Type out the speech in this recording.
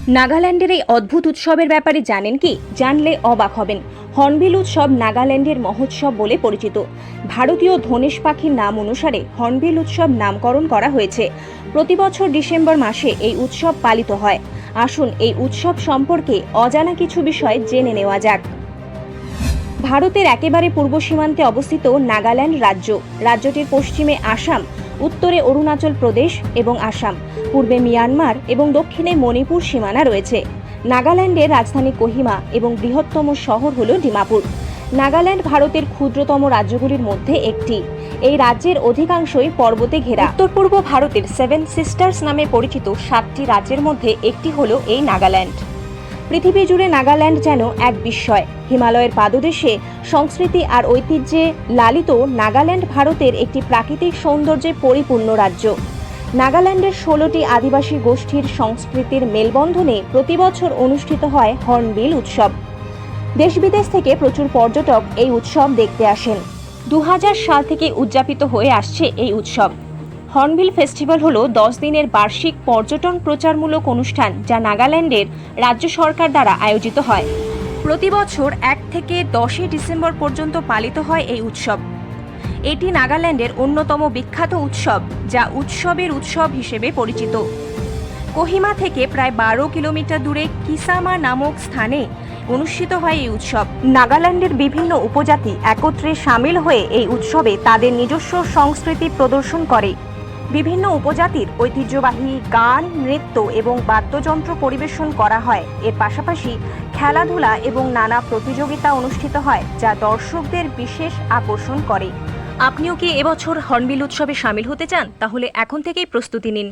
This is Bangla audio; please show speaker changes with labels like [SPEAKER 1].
[SPEAKER 1] নাগাল্যান্ডের এই অদ্ভুত উৎসবের ব্যাপারে জানেন কি? জানলে অবাক হবেন। হর্নবিল উৎসব নাগাল্যান্ডের মহোৎসব বলে পরিচিত। ভারতীয় ধনেশ পাখির নাম অনুসারে হর্নবিল উৎসব নামকরণ করা হয়েছে। প্রতি বছর ডিসেম্বর মাসে এই উৎসব পালিত হয়। আসুন এই উৎসব সম্পর্কে অজানা কিছু বিষয় জেনে নেওয়া যাক। ভারতের একেবারে পূর্ব সীমান্তে অবস্থিত নাগাল্যান্ড রাজ্য। রাজ্যটির পশ্চিমে আসাম, উত্তরে অরুণাচল প্রদেশ এবং আসাম, পূর্বে মিয়ানমার এবং দক্ষিণে মণিপুর সীমানা রয়েছে। নাগাল্যান্ডের রাজধানী কোহিমা এবং বৃহত্তম শহর হল ডিমাপুর। নাগাল্যান্ড ভারতের ক্ষুদ্রতম রাজ্যগুলির মধ্যে একটি। এই রাজ্যের অধিকাংশই পর্বতে ঘেরা। উত্তর পূর্ব ভারতের 7 সিস্টার্স নামে পরিচিত 7টি রাজ্যের মধ্যে একটি হল এই নাগাল্যান্ড। পৃথিবী জুড়ে নাগাল্যান্ড যেন এক বিস্ময়। হিমালয়ের পাদদেশে সংস্কৃতি আর ঐতিহ্যে লালিত নাগাল্যান্ড ভারতের একটি প্রাকৃতিক সৌন্দর্যে পরিপূর্ণ রাজ্য। নাগাল্যান্ডের 16টি আদিবাসী গোষ্ঠীর সংস্কৃতির মেলবন্ধনে প্রতি বছর অনুষ্ঠিত হয় হর্নবিল উৎসব। দেশ বিদেশ থেকে প্রচুর পর্যটক এই উৎসব দেখতে আসেন। 2000 সাল থেকে উদযাপিত হয়ে আসছে এই উৎসব। হর্নবিল ফেস্টিভ্যাল হলো 10 দিনের বার্ষিক পর্যটন প্রচারমূলক অনুষ্ঠান, যা নাগাল্যান্ডের রাজ্য সরকার দ্বারা আয়োজিত হয়। প্রতি বছর 1 থেকে 10 ডিসেম্বর পর্যন্ত পালিত হয় এই উৎসব। এটি নাগাল্যান্ডের অন্যতম বিখ্যাত উৎসব, যা উৎসবের উৎসব হিসেবে পরিচিত। কোহিমা থেকে প্রায় 12 কিলোমিটার দূরে কিসামা নামক স্থানে অনুষ্ঠিত হয় এই উৎসব। নাগাল্যান্ডের বিভিন্ন উপজাতি একত্রে সামিল হয়ে এই উৎসবে তাদের নিজস্ব সংস্কৃতি প্রদর্শন করে। বিভিন্ন উপজাতির ঐতিহ্যবাহী গান, নৃত্য এবং বাদ্যযন্ত্র পরিবেশন করা হয়। এর পাশাপাশি খেলাধুলা এবং নানা প্রতিযোগিতা অনুষ্ঠিত হয়, যা দর্শকদের বিশেষ আকর্ষণ করে। আপনিও কি এবছর হর্নবিল উৎসবে সামিল হতে চান? তাহলে এখন থেকেই প্রস্তুতি নিন।